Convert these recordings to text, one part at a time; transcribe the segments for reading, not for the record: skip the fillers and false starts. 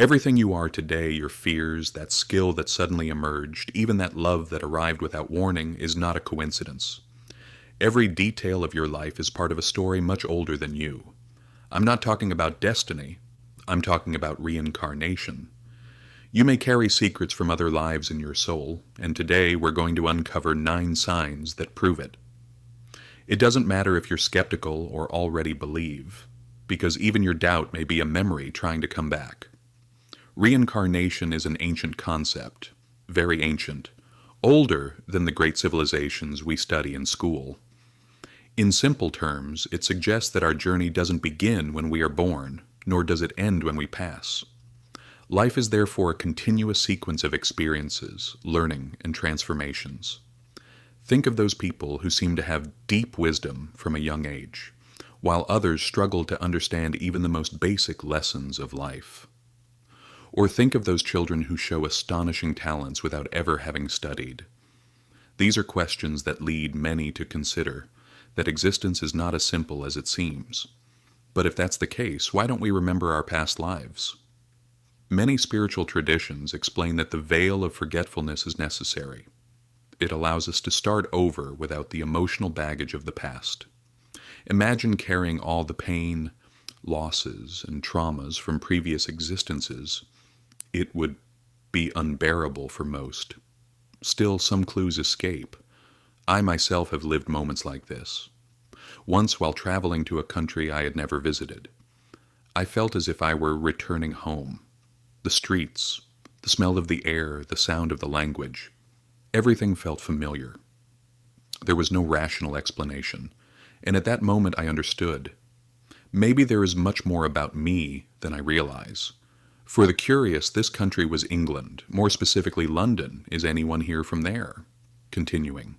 Everything you are today, your fears, that skill that suddenly emerged, even that love that arrived without warning, is not a coincidence. Every detail of your life is part of a story much older than you. I'm not talking about destiny. I'm talking about reincarnation. You may carry secrets from other lives in your soul, and today we're going to uncover 9 signs that prove it. It doesn't matter if you're skeptical or already believe, because even your doubt may be a memory trying to come back. Reincarnation is an ancient concept, very ancient, older than the great civilizations we study in school. In simple terms, it suggests that our journey doesn't begin when we are born, nor does it end when we pass. Life is therefore a continuous sequence of experiences, learning, and transformations. Think of those people who seem to have deep wisdom from a young age, while others struggle to understand even the most basic lessons of life. Or think of those children who show astonishing talents without ever having studied. These are questions that lead many to consider that existence is not as simple as it seems. But if that's the case, why don't we remember our past lives? Many spiritual traditions explain that the veil of forgetfulness is necessary. It allows us to start over without the emotional baggage of the past. Imagine carrying all the pain, losses, and traumas from previous existences. It would be unbearable for most. Still, some clues escape. I myself have lived moments like this. Once, while traveling to a country I had never visited, I felt as if I were returning home. The streets, the smell of the air, the sound of the language, everything felt familiar. There was no rational explanation, and at that moment I understood. Maybe there is much more about me than I realize. For the curious, this country was England, more specifically London. Is anyone here from there? Continuing.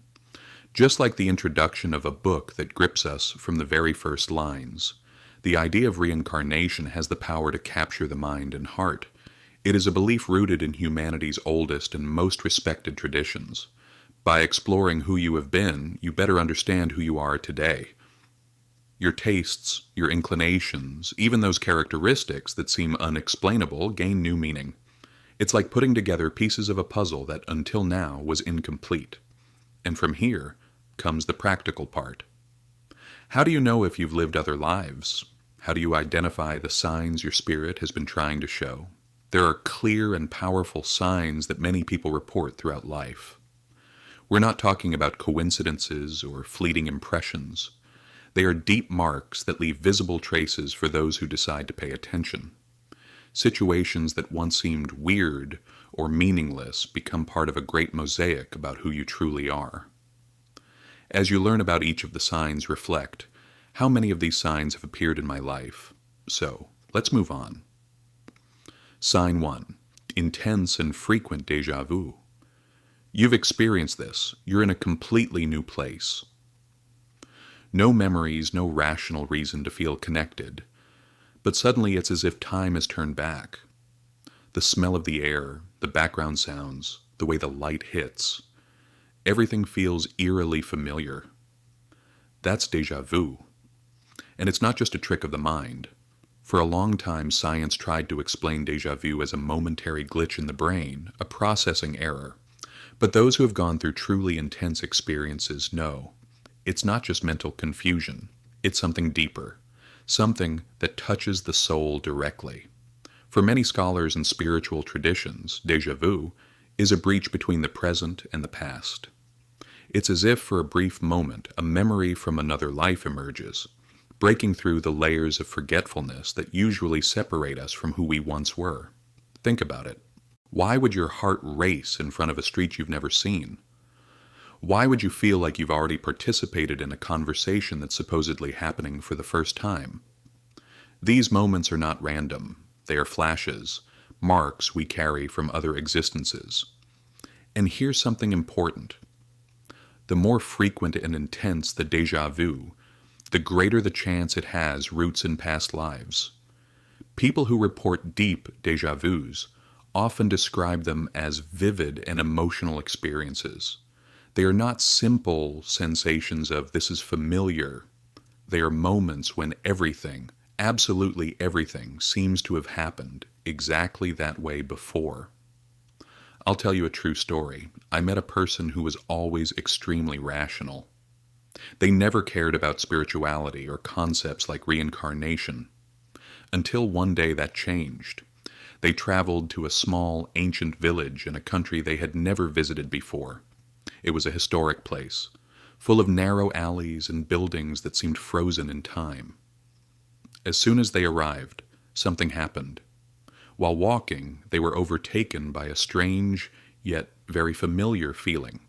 Just like the introduction of a book that grips us from the very first lines, the idea of reincarnation has the power to capture the mind and heart. It is a belief rooted in humanity's oldest and most respected traditions. By exploring who you have been, you better understand who you are today. Your tastes, your inclinations, even those characteristics that seem unexplainable gain new meaning. It's like putting together pieces of a puzzle that until now was incomplete. And from here comes the practical part. How do you know if you've lived other lives? How do you identify the signs your spirit has been trying to show? There are clear and powerful signs that many people report throughout life. We're not talking about coincidences or fleeting impressions. They are deep marks that leave visible traces for those who decide to pay attention. Situations that once seemed weird or meaningless become part of a great mosaic about who you truly are. As you learn about each of the signs, reflect, how many of these signs have appeared in my life? So, let's move on. Sign 1. Intense and frequent déjà vu. You've experienced this. You're in a completely new place. No memories, no rational reason to feel connected. But suddenly it's as if time has turned back. The smell of the air, the background sounds, the way the light hits. Everything feels eerily familiar. That's déjà vu. And it's not just a trick of the mind. For a long time, science tried to explain déjà vu as a momentary glitch in the brain, a processing error. But those who have gone through truly intense experiences know it's not just mental confusion. It's something deeper, something that touches the soul directly. For many scholars and spiritual traditions, déjà vu is a breach between the present and the past. It's as if for a brief moment a memory from another life emerges, breaking through the layers of forgetfulness that usually separate us from who we once were. Think about it. Why would your heart race in front of a street you've never seen? Why would you feel like you've already participated in a conversation that's supposedly happening for the first time? These moments are not random. They are flashes, marks we carry from other existences. And here's something important. The more frequent and intense the déjà vu, the greater the chance it has roots in past lives. People who report deep déjà vus often describe them as vivid and emotional experiences. They are not simple sensations of "this is familiar." They are moments when everything, absolutely everything, seems to have happened exactly that way before. I'll tell you a true story. I met a person who was always extremely rational. They never cared about spirituality or concepts like reincarnation, until one day that changed. They traveled to a small, ancient village in a country they had never visited before. It was a historic place, full of narrow alleys and buildings that seemed frozen in time. As soon as they arrived, something happened. While walking, they were overtaken by a strange, yet very familiar feeling.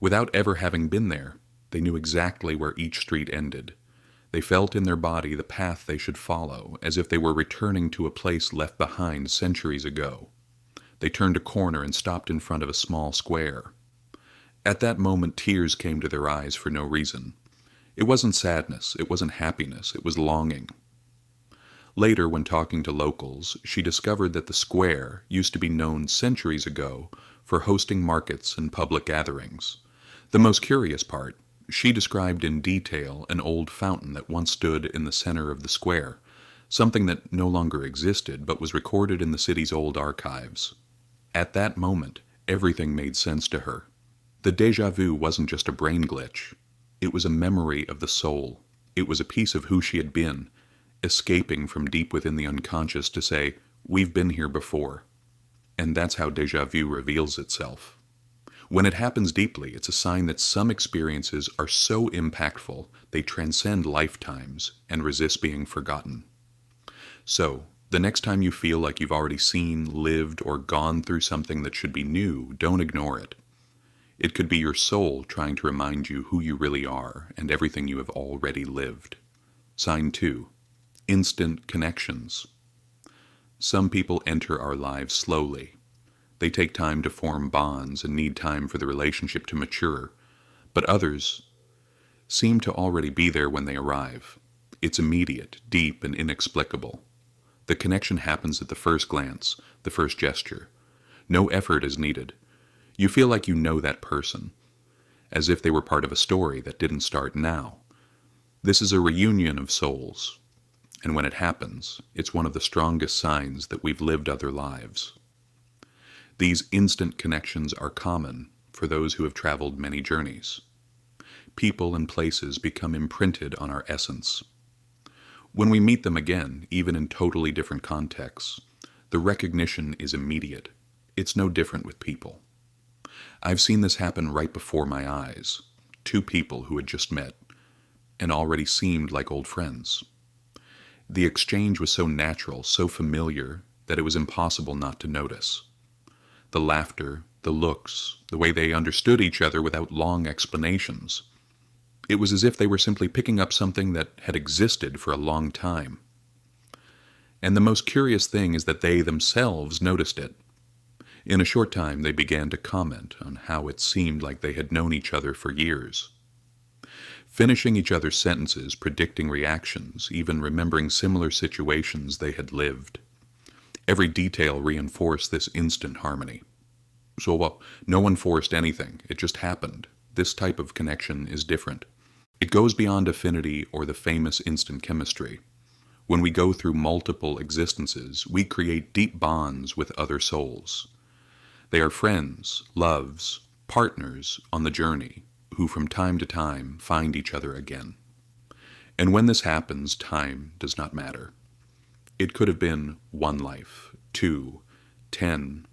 Without ever having been there, they knew exactly where each street ended. They felt in their body the path they should follow, as if they were returning to a place left behind centuries ago. They turned a corner and stopped in front of a small square. At that moment, tears came to their eyes for no reason. It wasn't sadness, it wasn't happiness, it was longing. Later, when talking to locals, she discovered that the square used to be known centuries ago for hosting markets and public gatherings. The most curious part, she described in detail an old fountain that once stood in the center of the square, something that no longer existed but was recorded in the city's old archives. At that moment, everything made sense to her. The déjà vu wasn't just a brain glitch. It was a memory of the soul. It was a piece of who she had been, escaping from deep within the unconscious to say, "We've been here before." And that's how déjà vu reveals itself. When it happens deeply, it's a sign that some experiences are so impactful they transcend lifetimes and resist being forgotten. So, the next time you feel like you've already seen, lived, or gone through something that should be new, don't ignore it. It could be your soul trying to remind you who you really are and everything you have already lived. Sign 2. Instant connections. Some people enter our lives slowly. They take time to form bonds and need time for the relationship to mature, but others seem to already be there when they arrive. It's immediate, deep, and inexplicable. The connection happens at the first glance, the first gesture. No effort is needed. You feel like you know that person, as if they were part of a story that didn't start now. This is a reunion of souls, and when it happens, it's one of the strongest signs that we've lived other lives. These instant connections are common for those who have traveled many journeys. People and places become imprinted on our essence. When we meet them again, even in totally different contexts, the recognition is immediate. It's no different with people. I've seen this happen right before my eyes. Two people who had just met and already seemed like old friends. The exchange was so natural, so familiar, that it was impossible not to notice. The laughter, the looks, the way they understood each other without long explanations. It was as if they were simply picking up something that had existed for a long time. And the most curious thing is that they themselves noticed it. In a short time, they began to comment on how it seemed like they had known each other for years. Finishing each other's sentences, predicting reactions, even remembering similar situations they had lived. Every detail reinforced this instant harmony. So, no one forced anything, it just happened. This type of connection is different. It goes beyond affinity or the famous instant chemistry. When we go through multiple existences, we create deep bonds with other souls. They are friends, loves, partners on the journey, who from time to time find each other again. And when this happens, time does not matter. It could have been 1 life, 2, 10,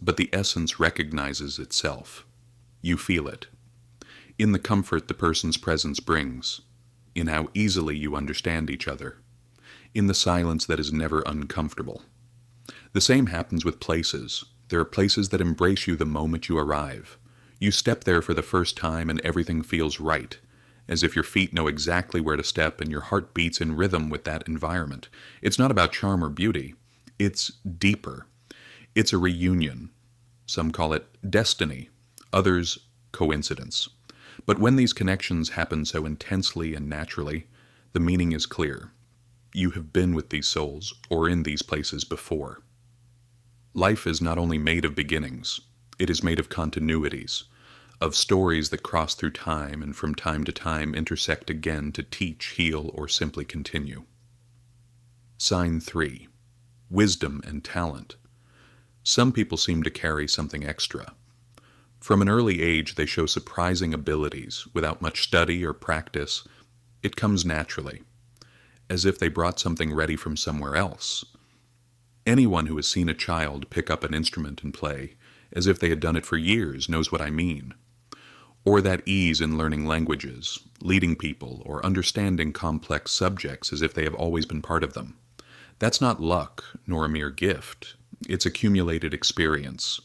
but the essence recognizes itself. You feel it. In the comfort the person's presence brings, in how easily you understand each other, in the silence that is never uncomfortable. The same happens with places. There are places that embrace you the moment you arrive. You step there for the first time and everything feels right, as if your feet know exactly where to step and your heart beats in rhythm with that environment. It's not about charm or beauty. It's deeper. It's a reunion. Some call it destiny, others coincidence. But when these connections happen so intensely and naturally, the meaning is clear. You have been with these souls or in these places before. Life is not only made of beginnings, it is made of continuities, of stories that cross through time and from time to time intersect again to teach, heal, or simply continue. Sign 3. wisdom and talent. Some people seem to carry something extra. From an early age, they show surprising abilities without much study or practice. It comes naturally, as if they brought something ready from somewhere else. Anyone who has seen a child pick up an instrument and play, as if they had done it for years, knows what I mean. Or that ease in learning languages, leading people, or understanding complex subjects as if they have always been part of them. That's not luck, nor a mere gift. It's accumulated experience.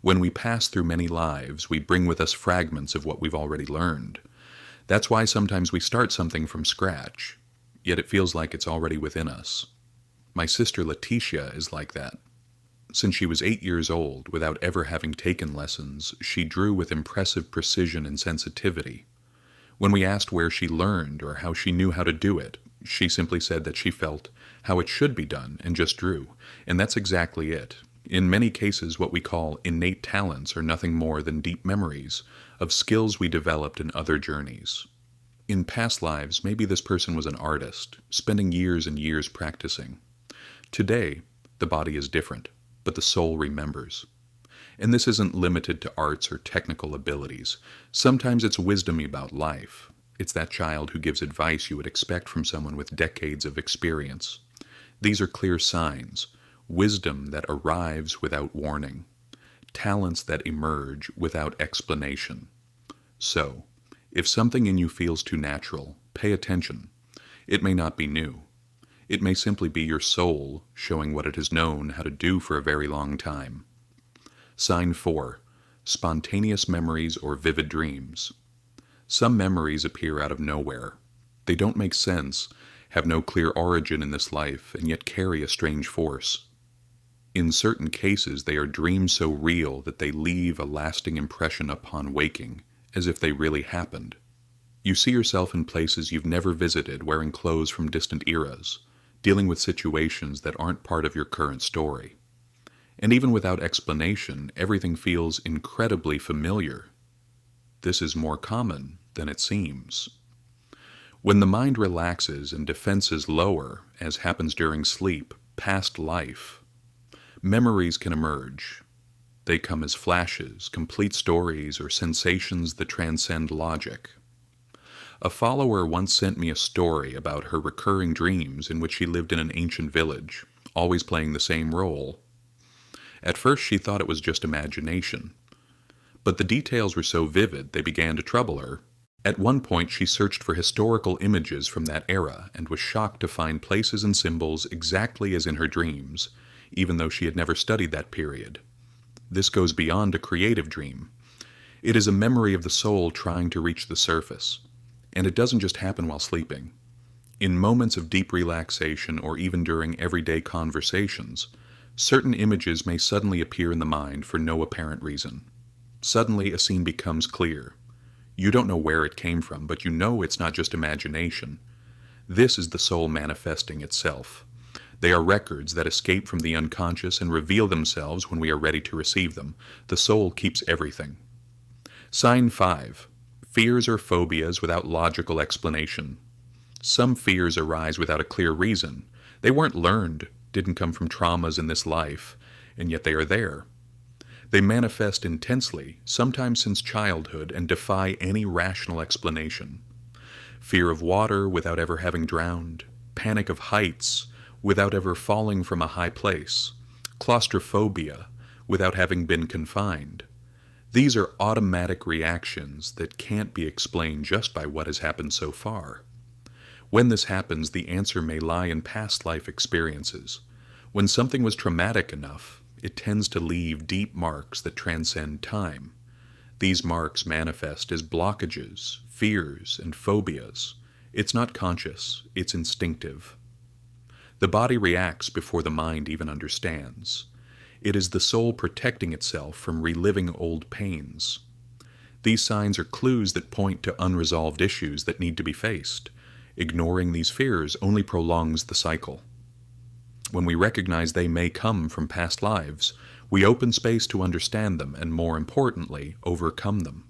When we pass through many lives, we bring with us fragments of what we've already learned. That's why sometimes we start something from scratch, yet it feels like it's already within us. My sister Letitia is like that. Since she was 8 years old, without ever having taken lessons, she drew with impressive precision and sensitivity. When we asked where she learned or how she knew how to do it, she simply said that she felt how it should be done and just drew, and that's exactly it. In many cases, what we call innate talents are nothing more than deep memories of skills we developed in other journeys. In past lives, maybe this person was an artist, spending years and years practicing. Today, the body is different, but the soul remembers. And this isn't limited to arts or technical abilities. Sometimes it's wisdom about life. It's that child who gives advice you would expect from someone with decades of experience. These are clear signs, wisdom that arrives without warning, talents that emerge without explanation. So, if something in you feels too natural, pay attention. It may not be new. It may simply be your soul showing what it has known how to do for a very long time. Sign 4. Spontaneous memories or vivid dreams. Some memories appear out of nowhere. They don't make sense, have no clear origin in this life, and yet carry a strange force. In certain cases, they are dreams so real that they leave a lasting impression upon waking, as if they really happened. You see yourself in places you've never visited, wearing clothes from distant eras, dealing with situations that aren't part of your current story. And even without explanation, everything feels incredibly familiar. This is more common than it seems. When the mind relaxes and defenses lower, as happens during sleep, past life, memories can emerge. They come as flashes, complete stories, or sensations that transcend logic. A follower once sent me a story about her recurring dreams in which she lived in an ancient village, always playing the same role. At first she thought it was just imagination, but the details were so vivid they began to trouble her. At one point she searched for historical images from that era and was shocked to find places and symbols exactly as in her dreams, even though she had never studied that period. This goes beyond a creative dream. It is a memory of the soul trying to reach the surface. And it doesn't just happen while sleeping. In moments of deep relaxation or even during everyday conversations, certain images may suddenly appear in the mind for no apparent reason. Suddenly a scene becomes clear. You don't know where it came from, but you know it's not just imagination. This is the soul manifesting itself. They are records that escape from the unconscious and reveal themselves when we are ready to receive them. The soul keeps everything. Sign 5. Fears or phobias without logical explanation. Some fears arise without a clear reason. They weren't learned, didn't come from traumas in this life, and yet they are there. They manifest intensely, sometimes since childhood, and defy any rational explanation. Fear of water without ever having drowned. Panic of heights without ever falling from a high place. Claustrophobia without having been confined. These are automatic reactions that can't be explained just by what has happened so far. When this happens, the answer may lie in past life experiences. When something was traumatic enough, it tends to leave deep marks that transcend time. These marks manifest as blockages, fears, and phobias. It's not conscious, it's instinctive. The body reacts before the mind even understands. It is the soul protecting itself from reliving old pains. These signs are clues that point to unresolved issues that need to be faced. Ignoring these fears only prolongs the cycle. When we recognize they may come from past lives, we open space to understand them and, more importantly, overcome them.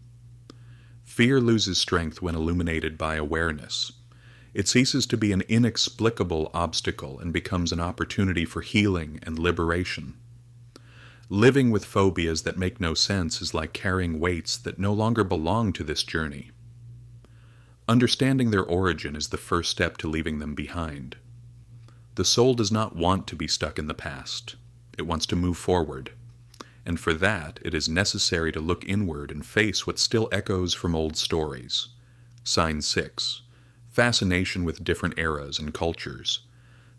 Fear loses strength when illuminated by awareness. It ceases to be an inexplicable obstacle and becomes an opportunity for healing and liberation. Living with phobias that make no sense is like carrying weights that no longer belong to this journey. Understanding their origin is the first step to leaving them behind. The soul does not want to be stuck in the past. It wants to move forward. And for that, it is necessary to look inward and face what still echoes from old stories. Sign 6. Fascination with different eras and cultures.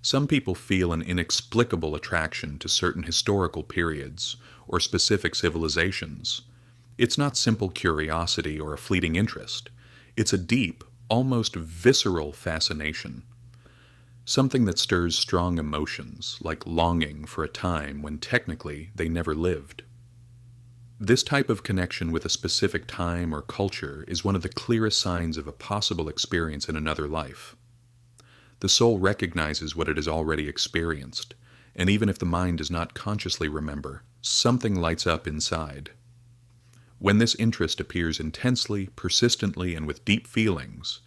Some people feel an inexplicable attraction to certain historical periods or specific civilizations. It's not simple curiosity or a fleeting interest. It's a deep, almost visceral fascination. Something that stirs strong emotions, like longing for a time when technically they never lived. This type of connection with a specific time or culture is one of the clearest signs of a possible experience in another life. The soul recognizes what it has already experienced, and even if the mind does not consciously remember, something lights up inside. When this interest appears intensely, persistently, and with deep feelings,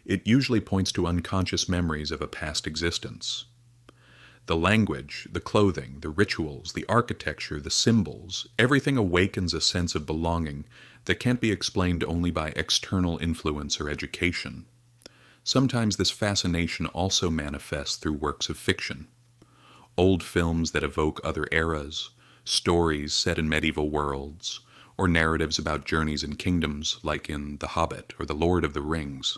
it usually points to unconscious memories of a past existence. The language, the clothing, the rituals, the architecture, the symbols, everything awakens a sense of belonging that can't be explained only by external influence or education. Sometimes this fascination also manifests through works of fiction. Old films that evoke other eras, stories set in medieval worlds, or narratives about journeys in kingdoms like in The Hobbit or The Lord of the Rings.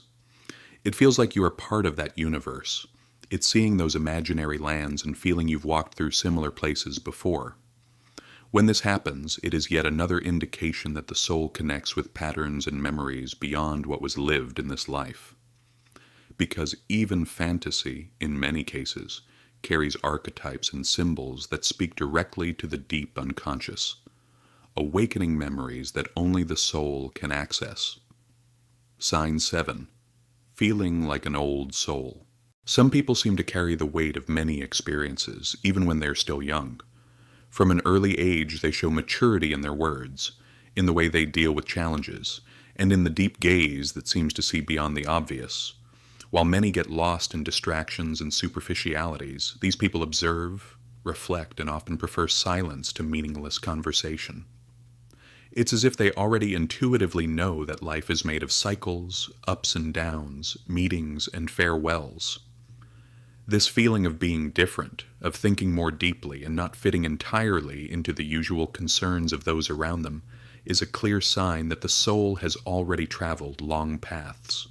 It feels like you are part of that universe. It's seeing those imaginary lands and feeling you've walked through similar places before. When this happens, it is yet another indication that the soul connects with patterns and memories beyond what was lived in this life. Because even fantasy, in many cases, carries archetypes and symbols that speak directly to the deep unconscious, awakening memories that only the soul can access. Sign 7. Feeling like an old soul. Some people seem to carry the weight of many experiences, even when they're still young. From an early age, they show maturity in their words, in the way they deal with challenges, and in the deep gaze that seems to see beyond the obvious. While many get lost in distractions and superficialities, these people observe, reflect, and often prefer silence to meaningless conversation. It's as if they already intuitively know that life is made of cycles, ups and downs, meetings, and farewells. This feeling of being different, of thinking more deeply and not fitting entirely into the usual concerns of those around them, is a clear sign that the soul has already traveled long paths.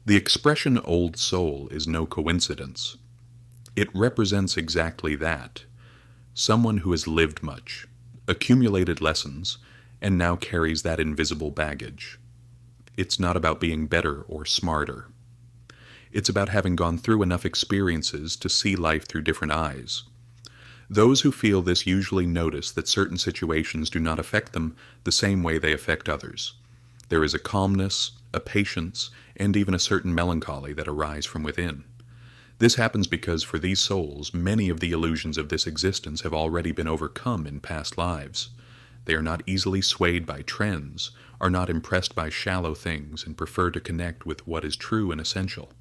The expression old soul is no coincidence. It represents exactly that. Someone who has lived much, accumulated lessons, and now carries that invisible baggage. It's not about being better or smarter. It's about having gone through enough experiences to see life through different eyes. Those who feel this usually notice that certain situations do not affect them the same way they affect others. There is a calmness, a patience, and even a certain melancholy that arise from within. This happens because for these souls, many of the illusions of this existence have already been overcome in past lives. They are not easily swayed by trends, are not impressed by shallow things, and prefer to connect with what is true and essential.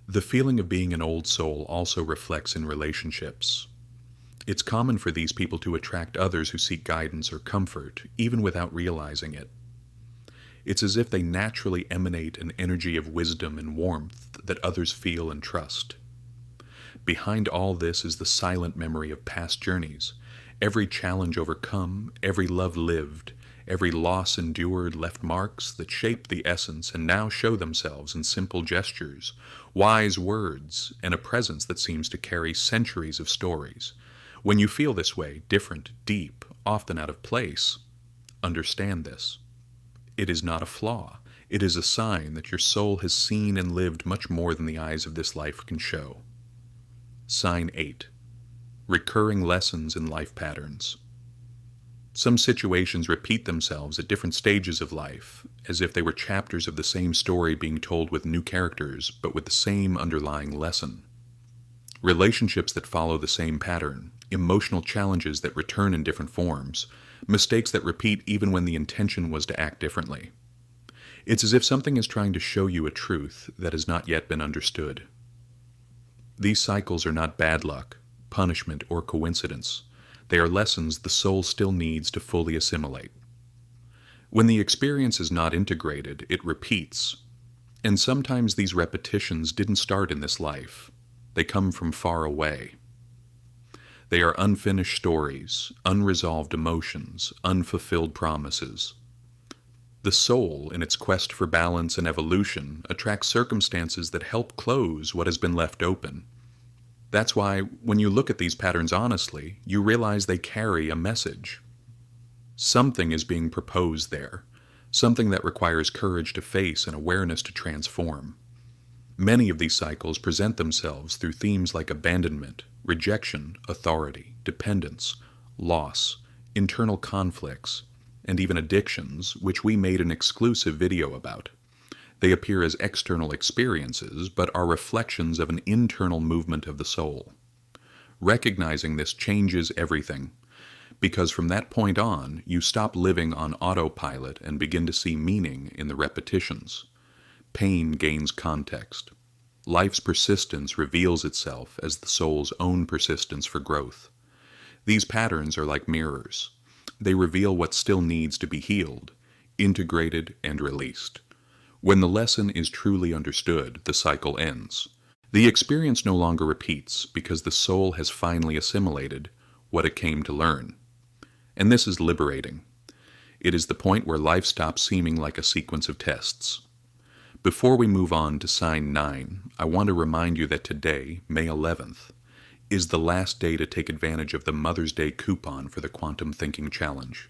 The feeling of being an old soul also reflects in relationships. It's common for these people to attract others who seek guidance or comfort, even without realizing it. It's as if they naturally emanate an energy of wisdom and warmth that others feel and trust. Behind all this is the silent memory of past journeys. Every challenge overcome, every love lived, every loss endured left marks that shape the essence and now show themselves in simple gestures, wise words, and a presence that seems to carry centuries of stories. When you feel this way, different, deep, often out of place, understand this. It is not a flaw. It is a sign that your soul has seen and lived much more than the eyes of this life can show. Sign 8. Recurring lessons in life patterns. Some situations repeat themselves at different stages of life, as if they were chapters of the same story being told with new characters, but with the same underlying lesson. Relationships that follow the same pattern, emotional challenges that return in different forms, mistakes that repeat even when the intention was to act differently. It's as if something is trying to show you a truth that has not yet been understood. These cycles are not bad luck, punishment, or coincidence. They are lessons the soul still needs to fully assimilate. When the experience is not integrated, it repeats. And sometimes these repetitions didn't start in this life. They come from far away. They are unfinished stories, unresolved emotions, unfulfilled promises. The soul, in its quest for balance and evolution, attracts circumstances that help close what has been left open. That's why, when you look at these patterns honestly, you realize they carry a message. Something is being proposed there, something that requires courage to face and awareness to transform. Many of these cycles present themselves through themes like abandonment, rejection, authority, dependence, loss, internal conflicts, and even addictions, which we made an exclusive video about. They appear as external experiences, but are reflections of an internal movement of the soul. Recognizing this changes everything, because from that point on, you stop living on autopilot and begin to see meaning in the repetitions. Pain gains context. Life's persistence reveals itself as the soul's own persistence for growth. These patterns are like mirrors. They reveal what still needs to be healed, integrated, and released. When the lesson is truly understood, the cycle ends. The experience no longer repeats because the soul has finally assimilated what it came to learn. And this is liberating. It is the point where life stops seeming like a sequence of tests. Before we move on to sign 9, I want to remind you that today, May 11th, is the last day to take advantage of the Mother's Day coupon for the Quantum Thinking Challenge.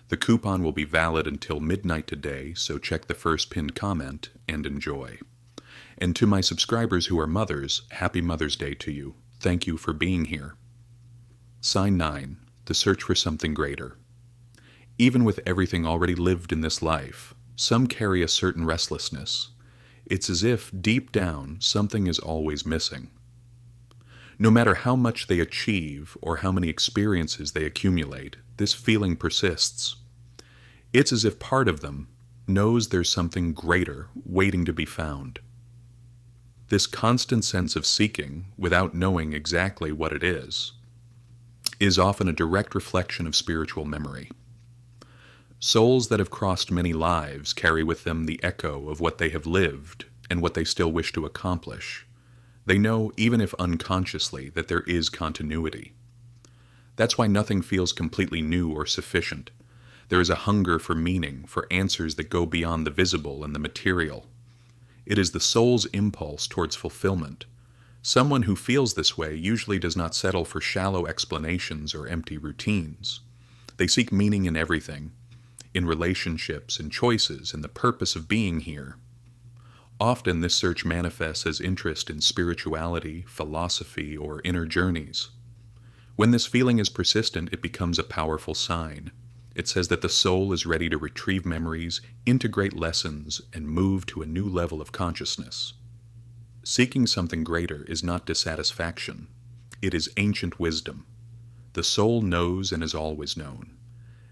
The coupon will be valid until midnight today, so check the first pinned comment and enjoy. And to my subscribers who are mothers, happy Mother's Day to you. Thank you for being here. Sign 9, the search for something greater. Even with everything already lived in this life, some carry a certain restlessness. It's as if, deep down, something is always missing. No matter how much they achieve or how many experiences they accumulate, this feeling persists. It's as if part of them knows there's something greater waiting to be found. This constant sense of seeking, without knowing exactly what it is often a direct reflection of spiritual memory. Souls that have crossed many lives carry with them the echo of what they have lived and what they still wish to accomplish. They know, even if unconsciously, that there is continuity. That's why nothing feels completely new or sufficient. There is a hunger for meaning, for answers that go beyond the visible and the material. It is the soul's impulse towards fulfillment. Someone who feels this way usually does not settle for shallow explanations or empty routines. They seek meaning in everything, in relationships and choices and the purpose of being here. Often this search manifests as interest in spirituality, philosophy, or inner journeys. When this feeling is persistent, it becomes a powerful sign. It says that the soul is ready to retrieve memories, integrate lessons, and move to a new level of consciousness. Seeking something greater is not dissatisfaction. It is ancient wisdom. The soul knows and has always known.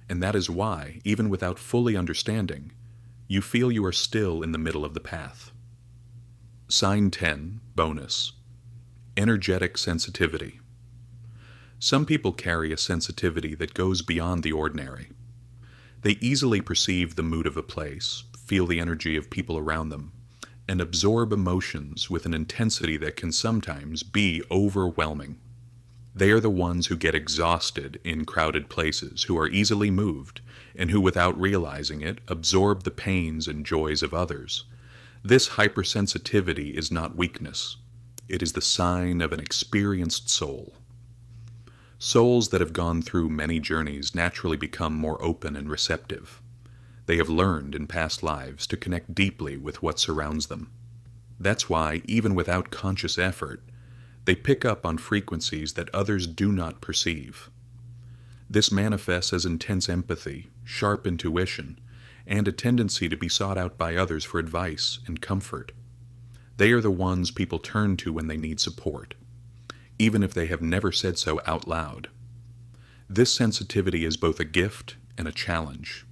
And that is why, even without fully understanding, you feel you are still in the middle of the path. Sign 10, bonus. Energetic sensitivity. Some people carry a sensitivity that goes beyond the ordinary. They easily perceive the mood of a place, feel the energy of people around them, and absorb emotions with an intensity that can sometimes be overwhelming. They are the ones who get exhausted in crowded places, who are easily moved, and who, without realizing it, absorb the pains and joys of others. This hypersensitivity is not weakness. It is the sign of an experienced soul. Souls that have gone through many journeys naturally become more open and receptive. They have learned in past lives to connect deeply with what surrounds them. That's why, even without conscious effort, they pick up on frequencies that others do not perceive. This manifests as intense empathy, sharp intuition, and a tendency to be sought out by others for advice and comfort. They are the ones people turn to when they need support, even if they have never said so out loud. This sensitivity is both a gift and a challenge.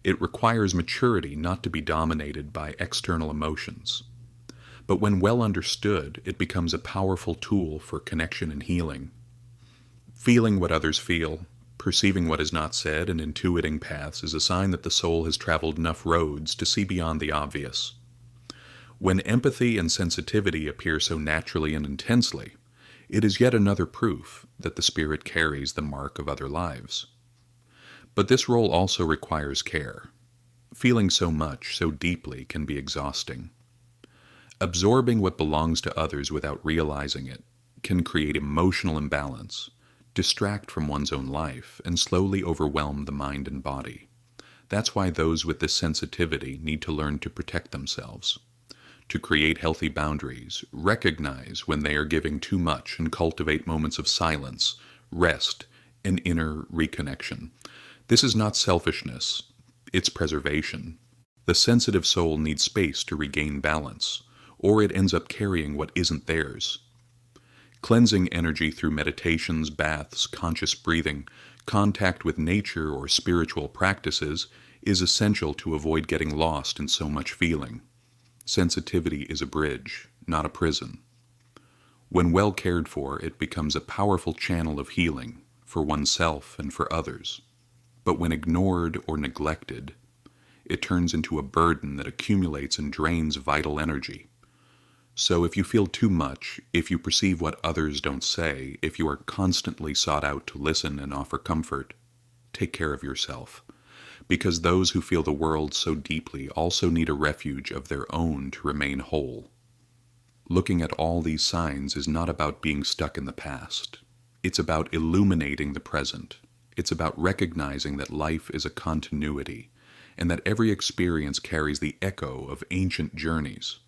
It requires maturity not to be dominated by external emotions. But when well understood, it becomes a powerful tool for connection and healing. Feeling what others feel, perceiving what is not said, and intuiting paths is a sign that the soul has traveled enough roads to see beyond the obvious. When empathy and sensitivity appear so naturally and intensely, it is yet another proof that the spirit carries the mark of other lives. But this role also requires care. Feeling so much, so deeply, can be exhausting. Absorbing what belongs to others without realizing it can create emotional imbalance, distract from one's own life, and slowly overwhelm the mind and body. That's why those with this sensitivity need to learn to protect themselves, to create healthy boundaries, recognize when they are giving too much, and cultivate moments of silence, rest, and inner reconnection. This is not selfishness, it's preservation. The sensitive soul needs space to regain balance, or it ends up carrying what isn't theirs. Cleansing energy through meditations, baths, conscious breathing, contact with nature, or spiritual practices is essential to avoid getting lost in so much feeling. Sensitivity is a bridge, not a prison. When well cared for, it becomes a powerful channel of healing for oneself and for others. But when ignored or neglected, it turns into a burden that accumulates and drains vital energy. So if you feel too much, if you perceive what others don't say, if you are constantly sought out to listen and offer comfort, take care of yourself. Because those who feel the world so deeply also need a refuge of their own to remain whole. Looking at all these signs is not about being stuck in the past. It's about illuminating the present. It's about recognizing that life is a continuity, and that every experience carries the echo of ancient journeys.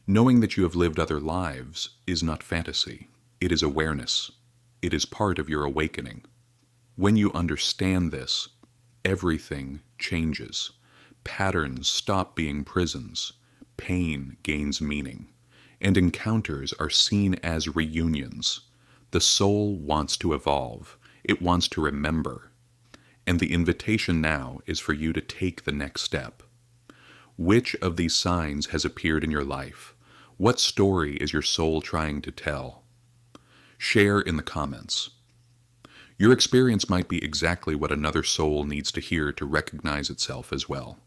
Knowing that you have lived other lives is not fantasy. It is awareness. It is part of your awakening. When you understand this, everything changes. Patterns stop being prisons. Pain gains meaning. And encounters are seen as reunions. The soul wants to evolve. It wants to remember. And the invitation now is for you to take the next step. Which of these signs has appeared in your life? What story is your soul trying to tell? Share in the comments. Your experience might be exactly what another soul needs to hear to recognize itself as well.